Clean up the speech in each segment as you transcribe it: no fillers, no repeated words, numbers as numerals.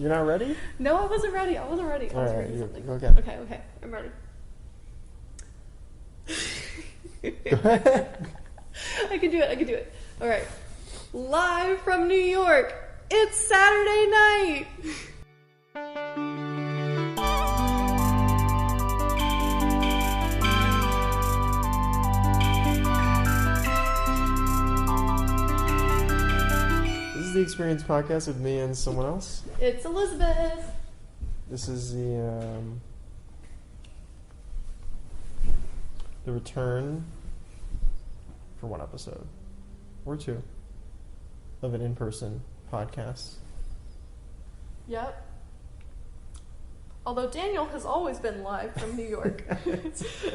You're not ready? No, I wasn't ready. I was reading something. Go again. Okay. I'm ready. Go ahead. I can do it. All right. Live from New York, it's Saturday night. This is the Experience Podcast with me and someone else. It's Elizabeth. This is the return for one episode or two of an in-person podcast. Yep. Although Daniel has always been live from New York.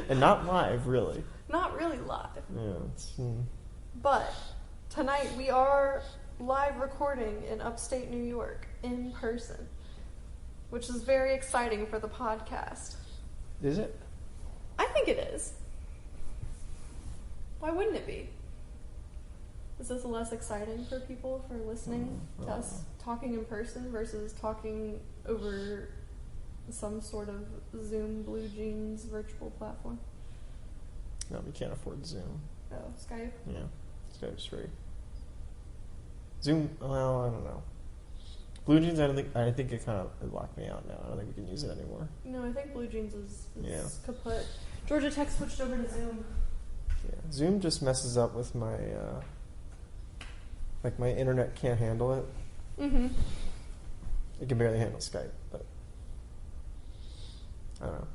And not live, really. Not really live. Yeah. But tonight we are live recording in upstate New York in person, which is very exciting for the podcast. Is it? I think it is. Why wouldn't it be? Is this less exciting for people for listening to us talking in person versus talking over some sort of Zoom Blue Jeans virtual platform? No, we can't afford Zoom. Oh, Skype? Yeah, Skype's free. Zoom, well, I don't know. Blue Jeans, I think it kind of locked me out now. I don't think we can use it anymore. No, I think Blue Jeans is kaput. Georgia Tech switched over to Zoom. Yeah, Zoom just messes up with my, my internet can't handle it. Mm-hmm. It can barely handle Skype, but I don't know.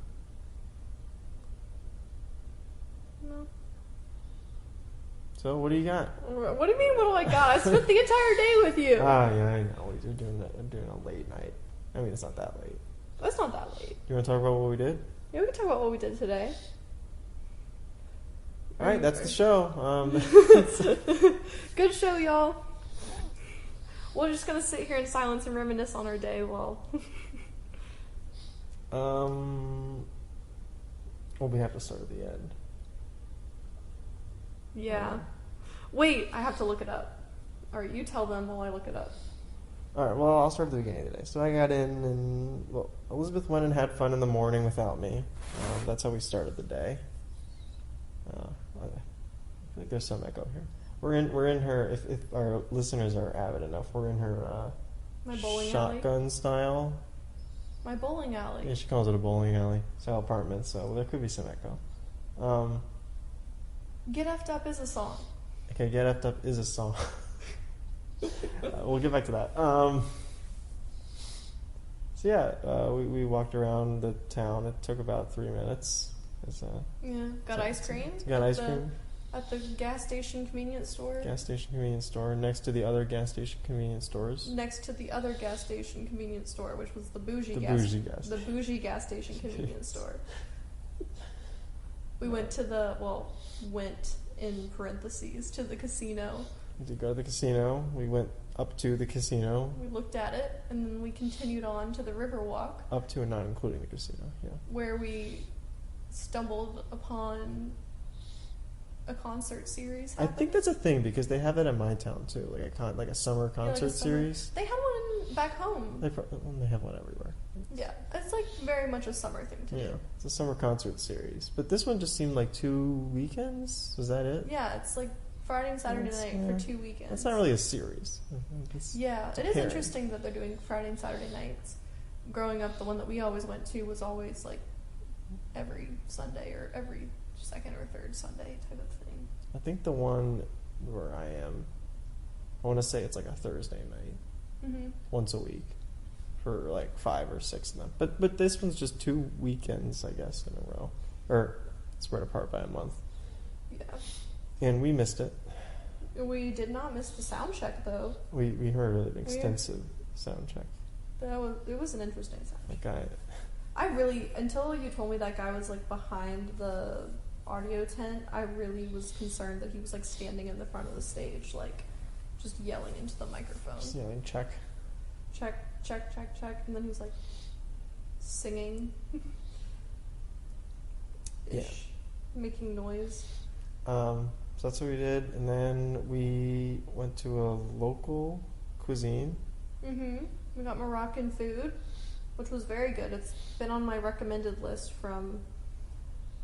No. So, what do you got? What do you mean, what do I got? I spent the entire day with you. Yeah, I know. We're doing a late night. I mean, it's not that late. That's not that late. You want to talk about what we did? Yeah, we can talk about what we did today. All right, that's the show. Good show, y'all. We're just gonna sit here in silence and reminisce on our day while. Well, we have to start at the end. Yeah. Wait, I have to look it up. All right, you tell them while I look it up. All right, well, I'll start at the beginning of the day. So I got in, and Elizabeth went and had fun in the morning without me. That's how we started the day. I feel like there's some echo here. We're in her. If our listeners are avid enough, we're in her My bowling shotgun alley. style. My bowling alley. Yeah, she calls it a bowling alley style apartment. So there could be some echo. Get Effed Up is a song. Okay, Get Effed Up is a song. We'll get back to that. So yeah, we walked around the town. It took about 3 minutes. Got ice cream. Got ice cream. At the gas station convenience store. Gas station convenience store next to the other gas station convenience stores. Next to the other gas station convenience store, which was the bougie gas station convenience store. We went to went in parentheses to the casino. We did go to the casino. We went up to the casino. We looked at it, and then we continued on to the Riverwalk. Up to and not including the casino, yeah. Where we stumbled upon a concert series happening. I think that's a thing because they have that in my town too, like a summer concert series. They had one back home. They have one everywhere. Yeah, it's like very much a summer thing to do. It's a summer concert series, but this one just seemed like 2 weekends. Was that it? Yeah, it's like Friday and Saturday night for 2 weekends. That's not really a series. It is interesting that they're doing Friday and Saturday nights. Growing up, the one that we always went to was always like every Sunday or every second or third Sunday type of thing. I think the one where I am, I want to say it's like a Thursday night, once a week, for like 5 or 6 of them. But this one's just 2 weekends, I guess, in a row, or spread apart by a month. Yeah. And we missed it. We did not miss the sound check though. We heard an extensive sound check. It was an interesting sound. That guy. I really, until you told me that guy was like behind the audio tent, I really was concerned that he was like standing in the front of the stage, like just yelling into the microphone. Just yelling, check, and then he was like singing, making noise. So that's what we did, and then we went to a local cuisine. We got Moroccan food, which was very good. It's been on my recommended list from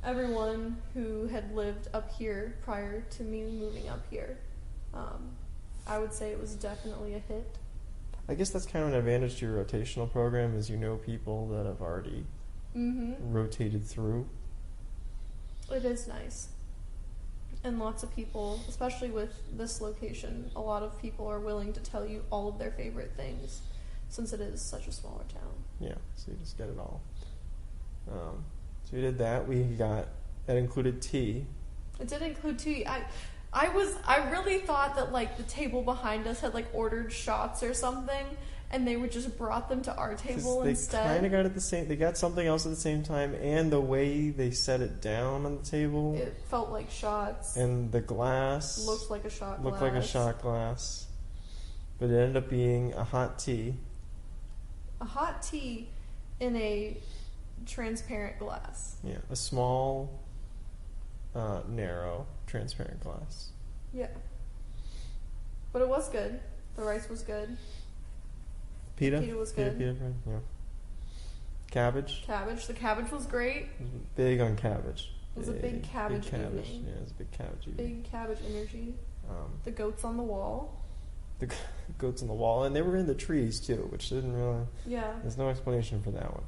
everyone who had lived up here prior to me moving up here. I would say it was definitely a hit. I guess that's kind of an advantage to your rotational program, is you know people that have already rotated through. It is nice. And lots of people, especially with this location, a lot of people are willing to tell you all of their favorite things since it is such a smaller town. Yeah, so you just get it all. So we did that. That included tea. It did include tea. I really thought that like the table behind us had like ordered shots or something, and they would just brought them to our table instead. They kind of got it the same. They got something else at the same time, and the way they set it down on the table, it felt like shots. And the glass looked like a shot glass, but it ended up being a hot tea. A hot tea in a transparent glass. Yeah, a small, narrow, transparent glass. Yeah. But it was good. The rice was good. Pita was good. Pita, yeah. Cabbage. The cabbage was great. Big on cabbage. It was a big cabbage evening. Yeah, it was a big cabbage evening. Big cabbage energy. The goats on the wall. The goats on the wall, and they were in the trees too, which didn't really. Yeah. There's no explanation for that one.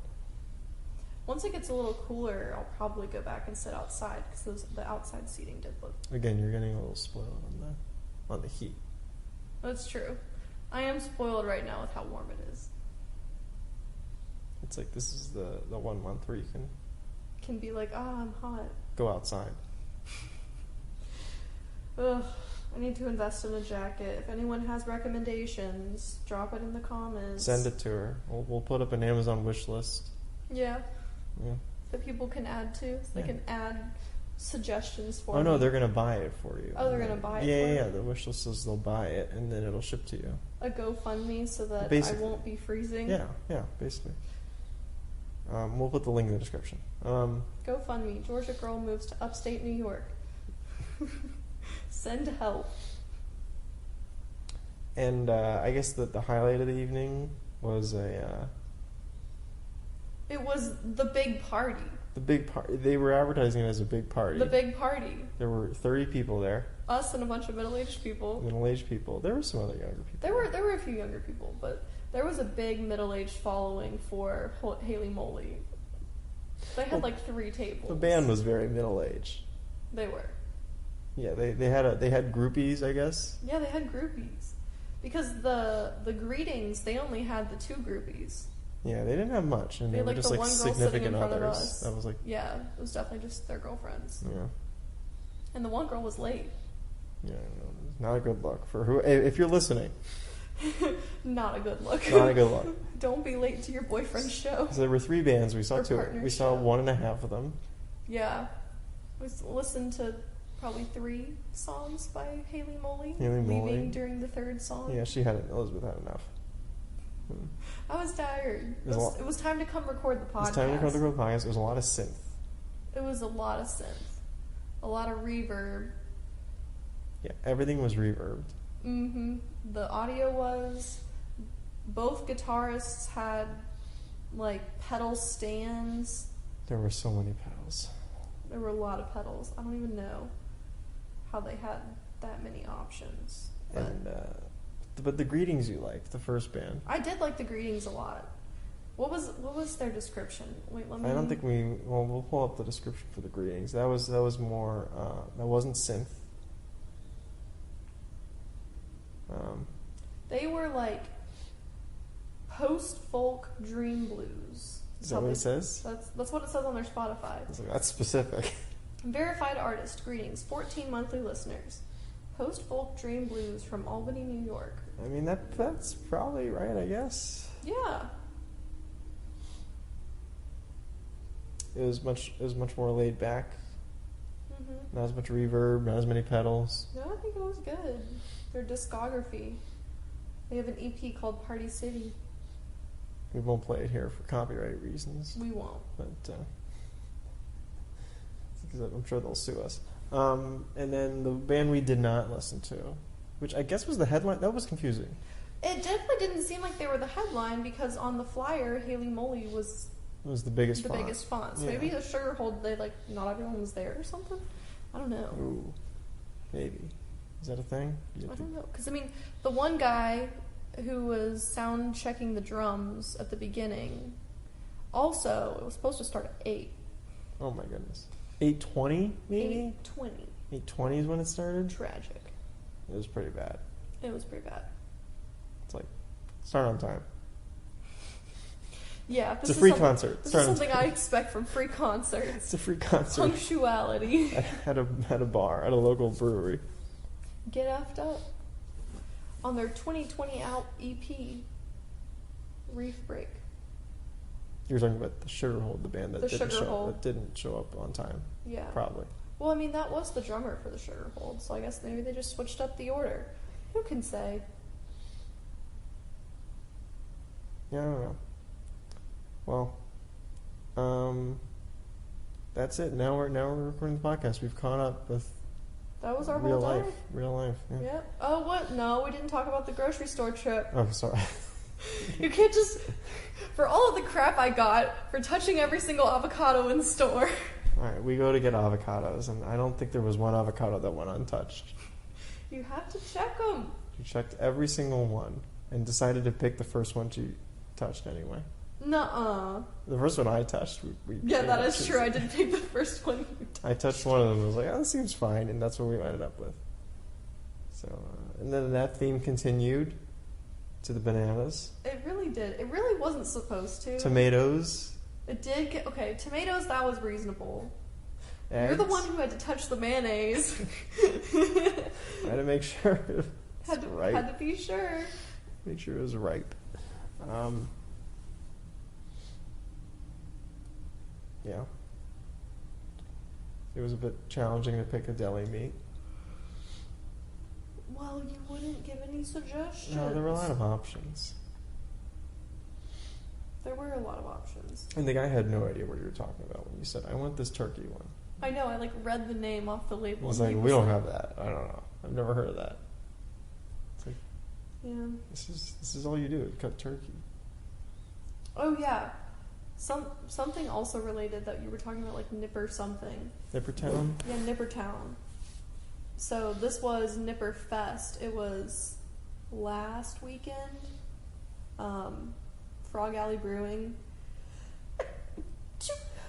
Once it gets a little cooler, I'll probably go back and sit outside because the outside seating did look. Again, you're getting a little spoiled on the heat. That's true. I am spoiled right now with how warm it is. It's like this is the 1 month where you can be like, I'm hot. Go outside. Ugh. I need to invest in a jacket. If anyone has recommendations, drop it in the comments. Send it to her. We'll put up an Amazon wish list. Yeah. Yeah. That people can add to. So they can add suggestions for me. Oh no, they're gonna buy it for you. Oh, they're gonna buy it for me? Yeah, the wish list says they'll buy it and then it'll ship to you. A GoFundMe so that Basically. I won't be freezing. Yeah, basically. We'll put the link in the description. GoFundMe. Georgia girl moves to upstate New York. Send help. And I guess the highlight of the evening was it was the big party. The big party. They were advertising it as a big party. The big party. There were 30 people there. Us and a bunch of middle-aged people. Middle-aged people. There were some other younger people. There were a few younger people, but there was a big middle-aged following for Haley Moley. They had like 3 tables. The band was very middle-aged. They were. Yeah, they had groupies, I guess. Yeah, they had groupies. Because the greetings, they only had the 2 groupies. Yeah, they didn't have much, and they were just like significant others. That was like, yeah, it was definitely just their girlfriends. Yeah. And the one girl was late. Yeah, not a good look for who. If you're listening. Not a good look. Not a good look. Don't be late to your boyfriend's show. So there were 3 bands. We saw 2. We saw 1.5 of them. Yeah, we listened to probably 3 songs by Haley Moley. Leaving during the 3rd song. Yeah, Elizabeth had enough. I was tired. It was time to come record the podcast. It was time to come record the podcast. It was a lot of synth. It was a lot of synth. A lot of reverb. Yeah, everything was reverbed. Mm-hmm. The audio was. Both guitarists had, like, pedal stands. There were so many pedals. There were a lot of pedals. I don't even know how they had that many options. But the greetings you liked, the first band. I did like the greetings a lot. What was their description? Wait, let me. I don't think we'll pull up the description for the greetings. That was more. That wasn't synth. They were like post-folk dream blues. Is that what it says? That's what it says on their Spotify. That's specific. Verified artist, greetings, 14 monthly listeners. Post-folk dream blues from Albany, New York. I mean, that's probably right, I guess. Yeah. It was much more laid back. Mm-hmm. Not as much reverb, not as many pedals. No, I think it was good. Their discography. They have an EP called Party City. We won't play it here for copyright reasons. We won't. But because I'm sure they'll sue us. And then the band we did not listen to, which I guess was the headline. That was confusing. It definitely didn't seem like they were the headline because on the flyer, Haley Moly was It was the biggest the font. biggest font. So Yeah. maybe the Sugarhold, they like not everyone was there or something. I don't know. Ooh, maybe. Is that a thing? I don't know because I mean, the one guy who was sound checking the drums at the beginning, also it was supposed to start at 8. Oh my goodness. 8:20 maybe. 8:20. 8:20 is when it started. Tragic. It was pretty bad. It was pretty bad. It's like start on time. Yeah, It's a free concert. This Start is on something time. I expect from free concerts. It's a free concert Punctuality. at a bar at a local brewery. Get effed up. On their 2020 out EP, Reef Break. You were talking about the Sugarhold, the band that The didn't Sugarhold. show up on time. Yeah. Probably. Well, I mean, that was the drummer for the Sugarhold, so I guess maybe they just switched up the order. Who can say? Yeah, I don't know. Well, that's it. Now we're recording the podcast. We've caught up with That was our real whole life. day. Real life. Yeah. Yep. Oh, what? No, we didn't talk about the grocery store trip. Oh, sorry. You can't just. For all of the crap I got for touching every single avocado in the store. All right, we go to get avocados, and I don't think there was one avocado that went untouched. You have to check them. You checked every single one and decided to pick the first one you touched anyway. Nuh-uh. The first one I touched, we Yeah, that pretty is much true. I did pick the first one. I touched one of them and was like, oh, this seems fine, and that's what we ended up with. So, and then that theme continued to the bananas, It really did. It really wasn't supposed to. tomatoes, It did get. Okay, tomatoes, that was reasonable. eggs. You're the one who had to touch the mayonnaise. I had to make sure it was right. Had to be sure. Make sure it was ripe. Yeah. It was a bit challenging to pick a deli meat. Well, you wouldn't give any suggestions. No, there were a lot of options. There were a lot of options. And the guy had no idea what you were talking about when you said, I want this turkey one. I know. I like read the name off the He label. was and like, he we don't like- have that. I don't know. I've never heard of that. It's like, Yeah. this is all you do, cut turkey. Oh yeah. Something also related that you were talking about, like Nipper something. Nippertown? Yeah, Nippertown. So this was Nipper Fest. It was last weekend. Frog Alley Brewing.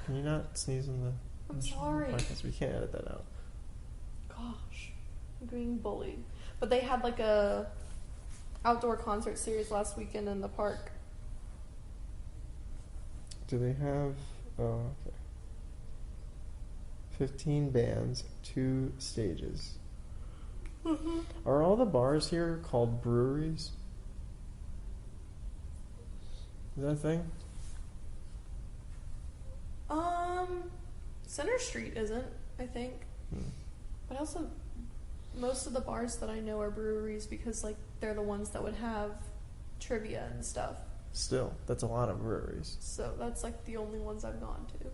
Can you not sneeze in the I'm sorry. podcast? We can't edit that out. Gosh, I'm being bullied. But they had like a outdoor concert series last weekend in the park. Do they have... Oh, okay. 15 bands, 2 stages. Are all the bars here called breweries? Is that a thing? Center Street isn't, I think. Hmm. But also, most of the bars that I know are breweries because like they're the ones that would have trivia and stuff. Still, that's a lot of breweries. So that's like the only ones I've gone to.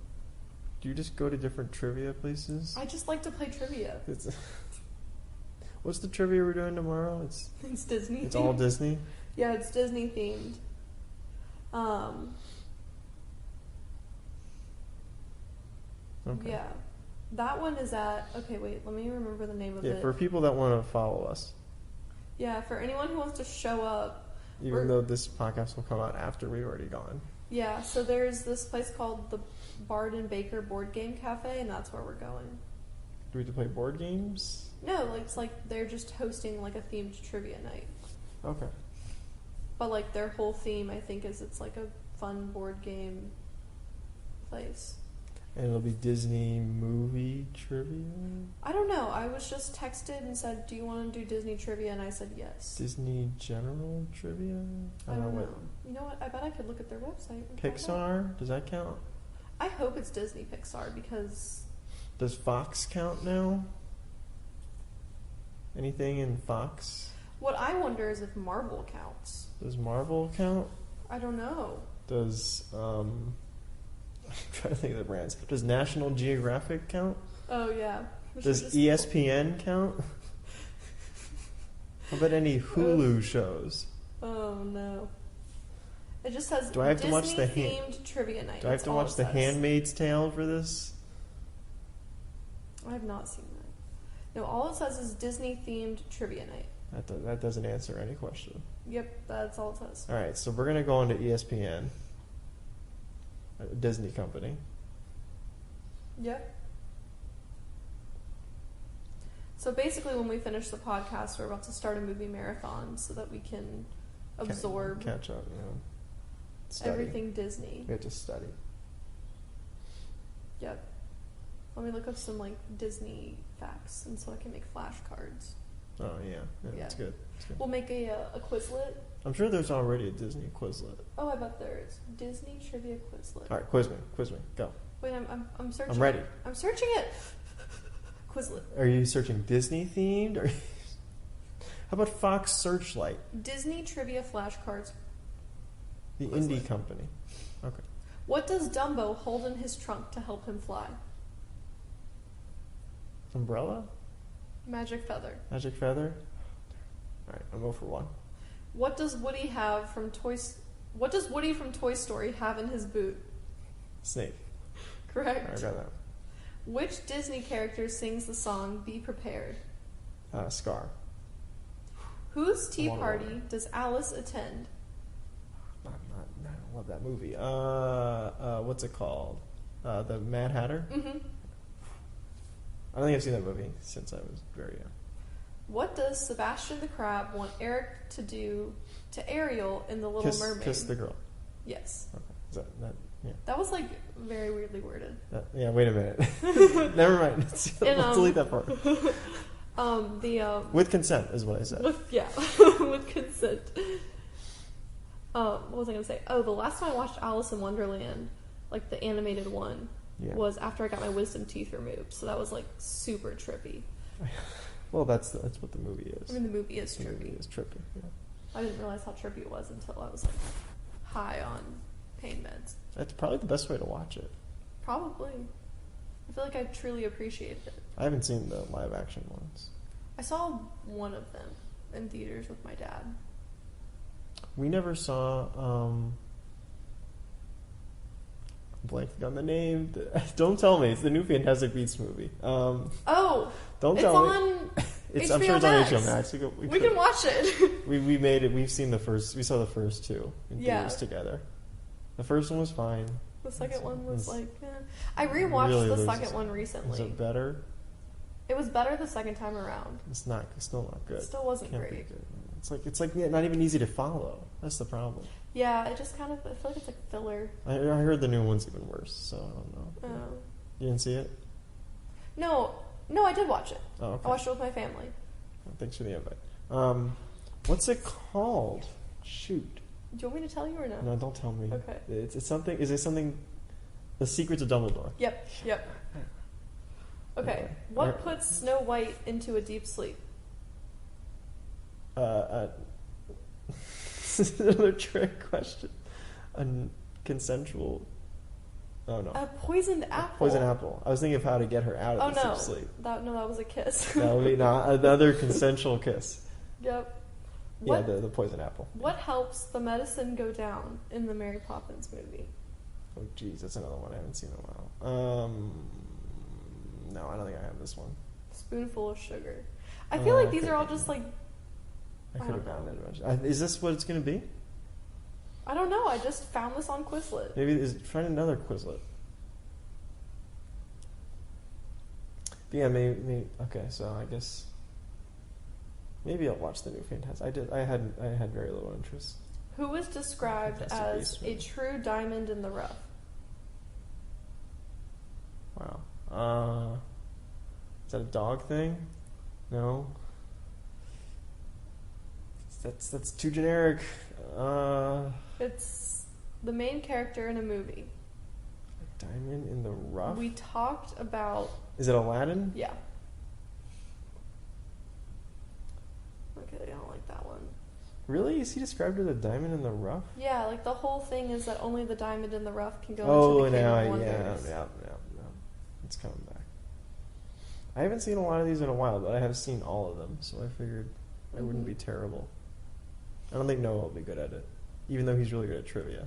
Do you just go to different trivia places? I just like to play trivia. It's what's the trivia we're doing tomorrow? It's Disney. It's all Disney. Yeah, it's Disney themed. Okay. Yeah. That one is at, okay, wait, let me remember the name of Yeah, it. for people that want to follow us, Yeah, for anyone who wants to show up. even though this podcast will come out after we've already gone. Yeah, so there's this place called the Bard and Baker Board Game Cafe, and that's where we're going. Do we have to play board games? No, like, it's like they're just hosting like a themed trivia night. Okay. But like their whole theme, I think, is it's like a fun board game place. And it'll be Disney movie trivia? I don't know. I was just texted and said, "Do you want to do Disney trivia?" And I said yes. Disney general trivia? I don't know. what- You know what? I bet I could look at their website. And find out. Pixar? Does that count? I hope it's Disney Pixar because Does Fox count now? Anything in Fox? what I wonder is if Marvel counts. Does Marvel count? I don't know. Does I'm trying to think of the brands. Does National Geographic count? Oh yeah. We should Does just- ESPN count? How about any Hulu shows? Oh no. It just says Do I have to watch the Disney-themed trivia night. Do I have That's to all watch it The says. Handmaid's Tale for this? I have not seen that. No, all it says is Disney-themed trivia night. That doesn't answer any question. Yep, that's all it says. All right, so we're gonna go on to ESPN, a Disney company. Yep. So basically, when we finish the podcast, we're about to start a movie marathon so that we can absorb Catch up, study. everything Disney. We have to study. Yep. Let me look up some like Disney facts, and so I can make flashcards. Oh yeah, Yeah. that's good. That's good. We'll make a Quizlet. I'm sure there's already a Disney Quizlet. Oh, I bet there is. Disney trivia Quizlet. All right, quiz me, go. Wait, I'm searching. I'm ready. I'm searching it. Quizlet. Are you searching Disney themed, or how about Fox Searchlight, Disney trivia flashcards. the Quizlet. indie company? Okay. What does Dumbo hold in his trunk to help him fly? Umbrella, Magic feather. magic feather. All right, I'll go for one. What does Woody from Toy Story have in his boot? Snake. All Correct. right, I got that. Which Disney character sings the song "Be Prepared"? Scar. Whose tea Wonder party Woman. does Alice attend? I love that movie. What's it called? The Mad Hatter. Mm-hmm. I don't think I've seen that movie since I was very young. What does Sebastian the Crab want Eric to do to Ariel in The Little Mermaid? Kiss the girl. Yes. Okay. Is that yeah? That was like very weirdly worded. Yeah. Wait a minute. Never mind. Let's delete that part. With consent is what I said. With consent. What was I gonna say? Oh, the last time I watched Alice in Wonderland, like the animated one, Yeah. was after I got my wisdom teeth removed. So that was like super trippy. Well, that's what the movie is. I mean, the movie is The trippy. movie is trippy. Yeah. I didn't realize how trippy it was until I was like high on pain meds. That's probably the best way to watch it. Probably. I feel like I truly appreciated it. I haven't seen the live action ones. I saw one of them in theaters with my dad. We never saw. Blanking on the name. Don't tell me. It's the new Fantastic Beasts movie. Oh, Don't it's tell me. on. I'm sure it's on HBO HBO Max. We can watch it. We made it. We've seen the first. We saw the first two in Yeah. theaters together. The first one was fine. The second one was It's like, I rewatched really the loses second it. one Is recently. it better? It was better the second time around. It's still not good. It still wasn't Can't be great. good. It's like not even easy to follow. That's the problem. Yeah, it just kind of, I feel like it's like filler. I heard the new one's even worse, so I don't know. Oh. You didn't see it? No, I did watch it. Oh, okay. I watched it with my family. Thanks for the invite. What's it called? Shoot. Do you want me to tell you or no? No, don't tell me. Okay. It's something. Is it something? The Secrets of Dumbledore. Yep. Okay, Okay. what puts Snow White into a deep sleep? This is another trick question. A consensual. Oh no. A poisoned apple. Poison apple. I was thinking of how to get her out Oh of the no, sleep. that was a kiss. That would be not another consensual kiss. Yep. Yeah, What, the poison apple. what helps the medicine go down in the Mary Poppins movie? Oh jeez, that's another one I haven't seen in a while. No, I don't think I have this one. Spoonful of sugar. I feel like these okay. are all just like, I could don't have gotten know. it eventually. Is this what it's going to be? I don't know. I just found this on Quizlet. Maybe find another Quizlet. But yeah, maybe. Okay, so I guess maybe I'll watch the new Fantastic. I had very little interest. Who is described Fantastic as Beasts a movie. true diamond in the rough? Wow. Is that a dog thing? No. That's too generic. It's the main character in a movie. Diamond in the rough. We talked about, Is it Aladdin? yeah. Okay, I don't like that one. Really? Is he described as a diamond in the rough? Yeah, like the whole thing is that only the diamond in the rough can go Oh, into the Cave now, of Wonders. yeah. It's coming back. I haven't seen a lot of these in a while, but I have seen all of them, so I figured I wouldn't be terrible. I don't think Noah will be good at it, even though he's really good at trivia.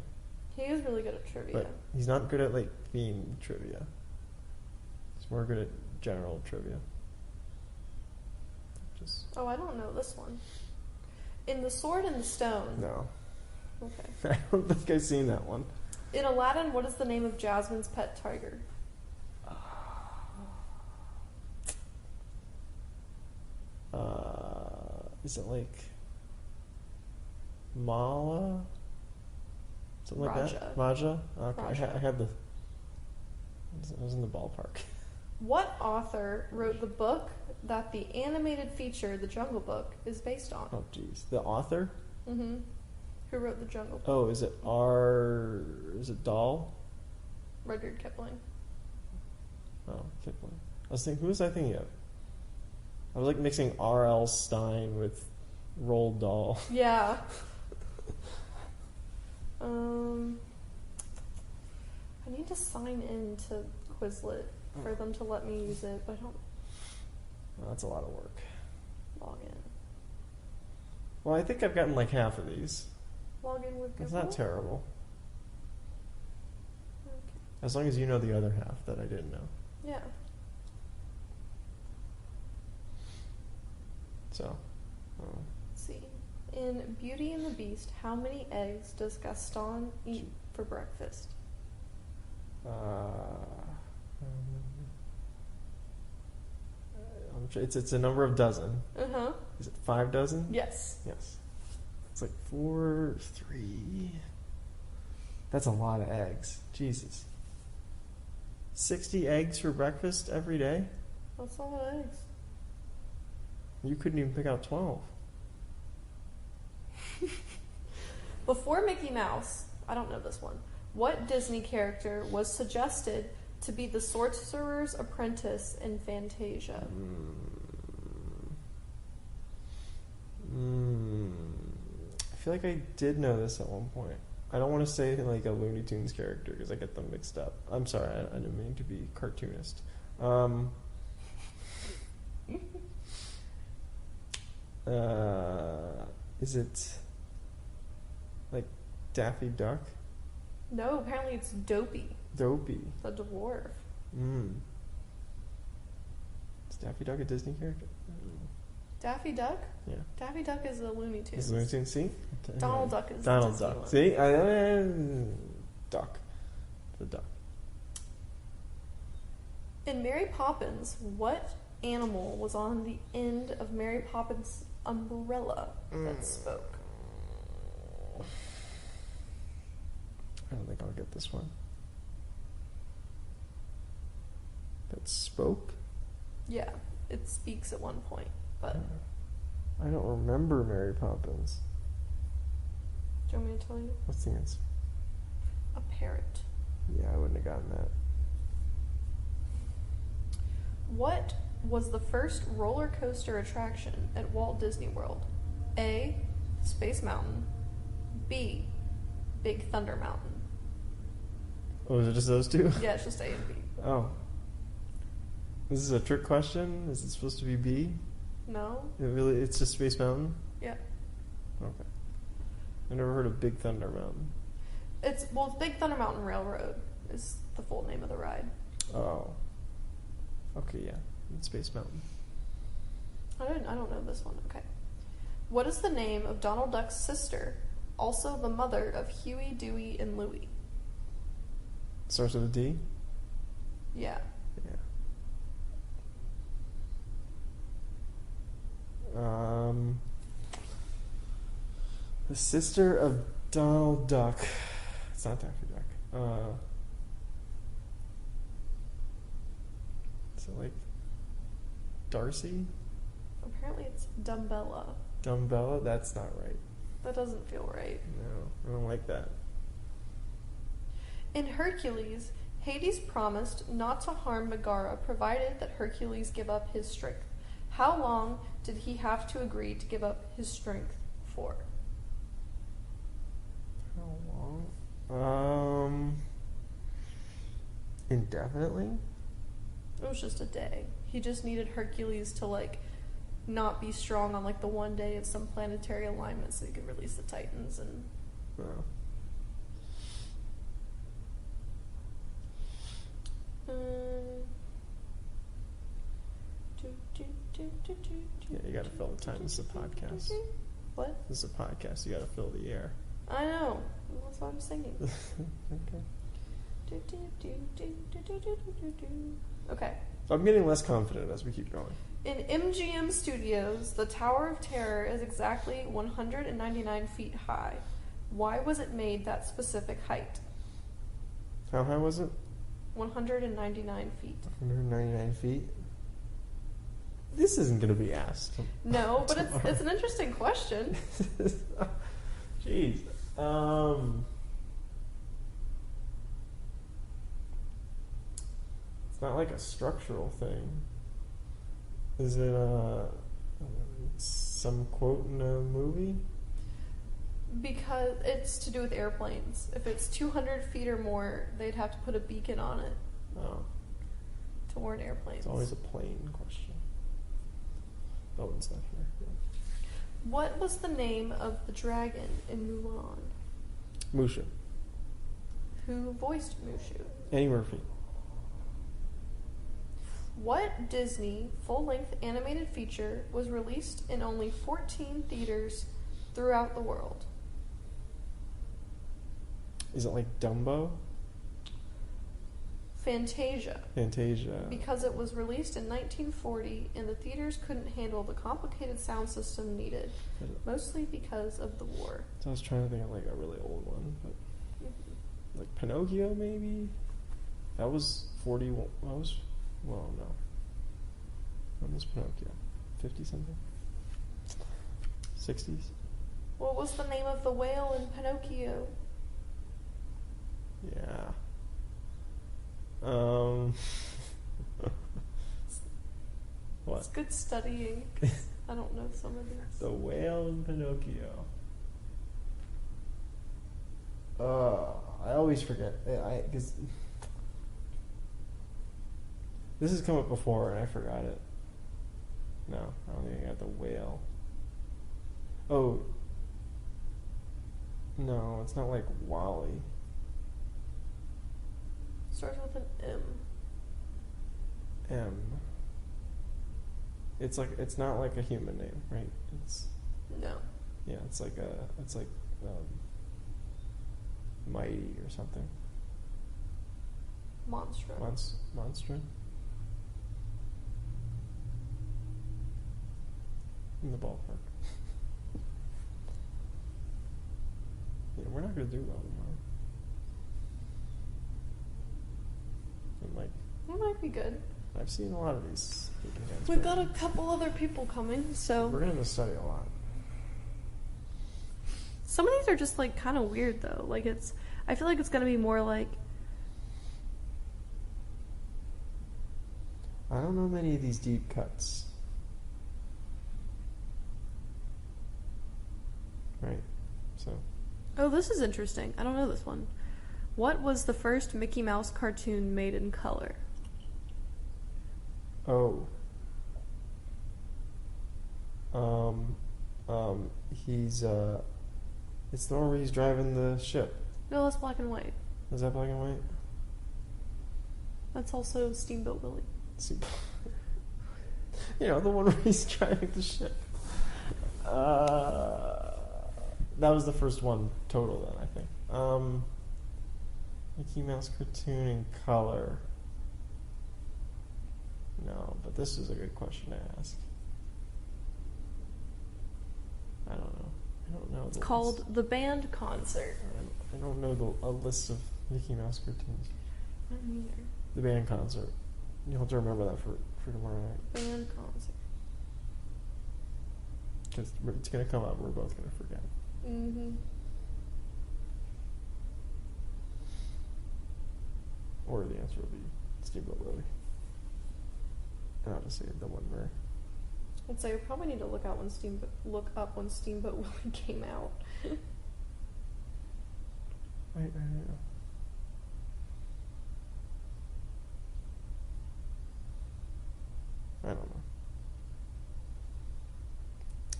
He is really good at trivia. But he's not good at like theme trivia. He's more good at general trivia. Just Oh, I don't know this one. In The Sword and the Stone. no. Okay. I don't think I've seen that one. In Aladdin, what is the name of Jasmine's pet tiger? Is it like Mala? Something like that? Raja? Okay, Raja. I had the. I was in the ballpark. What author wrote the book that the animated feature, The Jungle Book, is based on? Oh, jeez. The author? Mm-hmm. Who wrote The Jungle Book? Oh, is it Dahl? Rudyard Kipling. Oh, Kipling. I was thinking, who was I thinking of? I was like mixing R.L. Stein with Roald Dahl. Yeah. I need to sign in to Quizlet for them to let me use it, but I don't Oh, that's a lot of work. log in. Well, I think I've gotten like half of these. Log in with Google? It's not terrible. Okay. As long as you know the other half that I didn't know. Yeah. So, oh. Let's see. In Beauty and the Beast, how many eggs does Gaston eat for breakfast? It's a number of dozen. Uh-huh. Is it 5 dozen? Yes. Yes. It's like 4, 3. That's a lot of eggs. Jesus. 60 eggs for breakfast every day? That's a lot of eggs. You couldn't even pick out 12. Before Mickey Mouse, I don't know this one, what Disney character was suggested to be the sorcerer's apprentice in Fantasia? I feel like I did know this at one point. I don't want to say like a Looney Tunes character because I get them mixed up. I'm sorry, I didn't mean to be cartoonist. Is it like Daffy Duck? No, apparently it's Dopey, Dopey. the dwarf. Is Daffy Duck a Disney character? Daffy Duck? Yeah. Daffy Duck is a Looney Tunes. Is Looney Tunes? See? Donald Duck is Donald Disney Duck. one. See? Duck. The duck. In Mary Poppins, what animal was on the end of Mary Poppins' umbrella that spoke? I don't think I'll get this one. That spoke? Yeah, it speaks at one point, but do I don't remember Mary Poppins. you want me to tell you? What's the answer? A parrot. Yeah, I wouldn't have gotten that. What was the first roller coaster attraction at Walt Disney World? A. Space Mountain. B. Big Thunder Mountain. Oh, is it just those two? Yeah, it's just A and B. Oh. This is a trick question? Is it supposed to be B? No? It's just Space Mountain? Yeah. Okay. I never heard of Big Thunder Mountain. It's Big Thunder Mountain Railroad is the full name of the ride. Oh. Okay, yeah. It's Space Mountain. I don't know this one. Okay. What is the name of Donald Duck's sister, also the mother of Huey, Dewey, and Louie? Starts with a D? Yeah. Yeah. The sister of Donald Duck. It's not Daffy Duck. Is it like Darcy? Apparently it's Dumbella. Dumbella? That's not right. That doesn't feel right. No, I don't like that. In Hercules, Hades promised not to harm Megara provided that Hercules give up his strength. How long did he have to agree to give up his strength for? How long? Indefinitely? It was just a day. He just needed Hercules to not be strong on like the one day of some planetary alignment, so he could release the Titans and. Oh. Yeah, you gotta fill the time. This is a podcast. What? This is a podcast. You gotta fill the air. I know. That's why I'm singing. Okay. Okay. So I'm getting less confident as we keep going. In MGM Studios, the Tower of Terror is exactly 199 feet high. Why was it made that specific height? How high was it? 199 feet. 199 feet? This isn't going to be asked. No, but it's an interesting question. Jeez. It's not like a structural thing. Is it some quote in a movie? Because it's to do with airplanes. If it's 200 feet or more, they'd have to put a beacon on it Oh, to warn airplanes. it's always a plane question. Owen's not here. What was the name of the dragon in Mulan? Mushu. Who voiced Mushu? Eddie Murphy. What Disney full-length animated feature was released in only 14 theaters throughout the world? Is it like Dumbo? Fantasia. Fantasia. Because it was released in 1940 and the theaters couldn't handle the complicated sound system needed, mostly because of the war. So I was trying to think of like a really old one, but like Pinocchio maybe? That was 41. That was, well, no. When was Pinocchio? 50 something? 60s? What was the name of the whale in Pinocchio? Yeah. What? It's good studying. 'Cause I don't know some of these. The whale in Pinocchio. I always forget. Because this has come up before and I forgot it. No, I don't think I got the whale. Oh. No, it's not like Wally. Starts with an M. M. It's not like a human name, right? It's No. yeah, it's like Mighty or something. Monstro. Monster? In the ballpark. Yeah, we're not gonna do well tomorrow. And like, It might be good. I've seen a lot of these speaking hands. We've got a couple other people coming, so We're gonna study a lot. some of these are just like kind of weird though. Like I feel like it's gonna be more like I don't know many of these deep cuts. Right. So oh, this is interesting. I don't know this one. What was the first Mickey Mouse cartoon made in color? oh. He's it's the one where he's driving the ship. No, that's black and white. Is that black and white? That's also Steamboat Willie. See, you know, the one where he's driving the ship. That was the first one total then, I think. Mickey Mouse cartoon in color. No, but this is a good question to ask. I don't know. I don't know. It's called The Band Concert. I don't know a list of Mickey Mouse cartoons. I don't either. The band concert. You'll have to remember that for tomorrow night. Band Concert. Because it's going to come up. We're both going to forget. Mm-hmm. Or the answer will be Steamboat Willie. And I'll just say the one where. I'd say we probably need to look up when Steamboat Willie came out. I don't know. I don't know.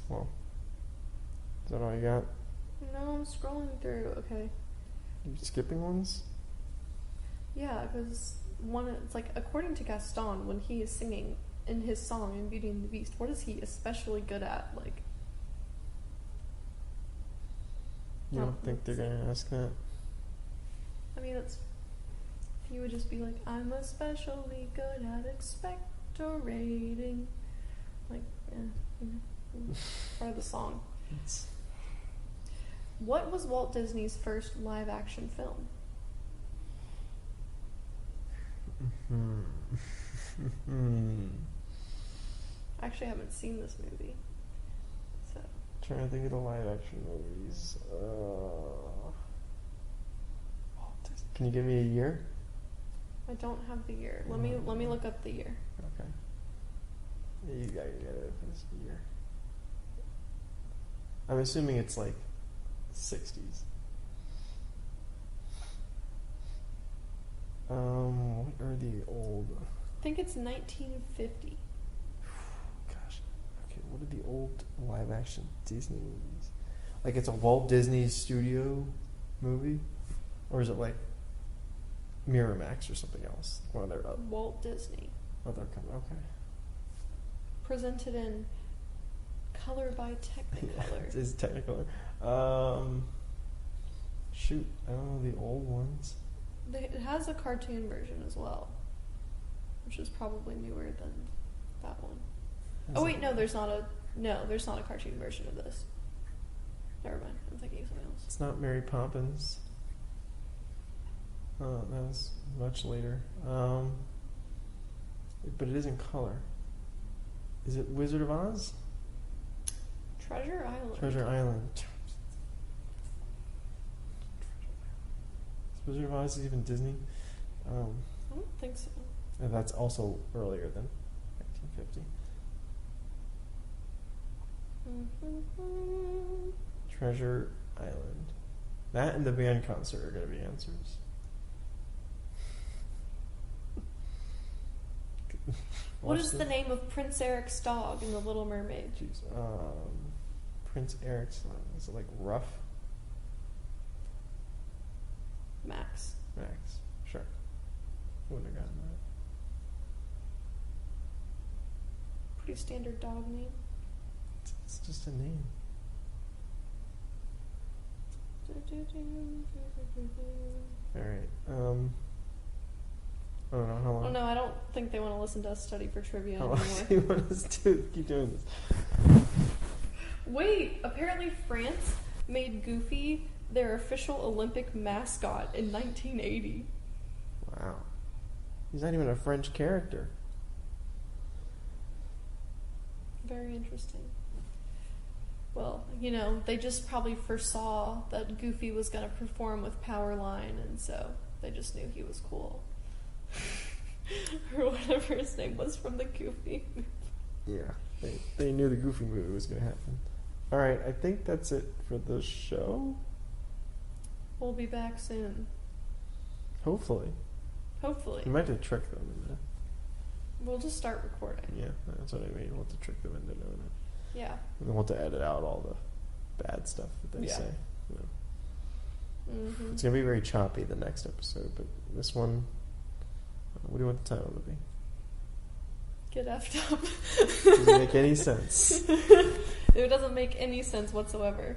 Well, is that all you got? No, I'm scrolling through. Okay. You skipping ones? Yeah, because it's like, according to Gaston, when he is singing in his song in Beauty and the Beast, what is he especially good at? Like, You Oh, don't think they're let's see. gonna ask that? I mean, it's if you would just be like, I'm especially good at expectorating, like, part of the song. What was Walt Disney's first live-action film? I actually haven't seen this movie, so Trying to think of the live action movies. Can you give me a year? I don't have the year. Let me look up the year. Okay. Yeah, you gotta get it if it's a year. I'm assuming it's like 60s. What are the old? I think it's 1950. Gosh. Okay, what are the old live action Disney movies? Like it's a Walt Disney Studio movie? Or is it like Miramax or something else? One of their Walt Disney. other company. Okay. Presented in color by Technicolor. It's Technicolor. Shoot, I don't know the old ones. It has a cartoon version as well, which is probably newer than that one. Oh wait, no, there's not a cartoon version of this. Never mind, I'm thinking of something else. It's not Mary Poppins. Oh, that was much later. But it is in color. Is it Wizard of Oz? Treasure Island. Treasure Island. Is Wizard of Oz even Disney? I don't think so. And that's also earlier than 1950. Treasure Island. That and the band concert are going to be answers. What is the name of Prince Eric's dog in The Little Mermaid? Jeez. Prince Eric's. Is it like Ruff? Max. Max. Sure. Wouldn't have gotten that. Pretty standard dog name. It's just a name. Alright. I don't know how long. Oh no, I don't think they want to listen to us study for trivia How anymore. long do you want us to keep doing this? Wait, apparently France made Goofy their official Olympic mascot in 1980. Wow. He's not even a French character. Very interesting. Well, they just probably foresaw that Goofy was going to perform with Powerline, and so they just knew he was cool. Or whatever his name was from the Goofy movie. Yeah. They knew the Goofy movie was going to happen. Alright, I think that's it for the show. We'll be back soon. Hopefully. Hopefully. You might have to trick them into. We'll just start recording. Yeah, that's what I mean. We'll have to trick them into doing it. Yeah. And then we'll have to edit out all the bad stuff that they Yeah. say. Mm-hmm. It's going to be very choppy the next episode, but this one, what do you want the title to be? Get effed up. Doesn't make any sense. It doesn't make any sense whatsoever.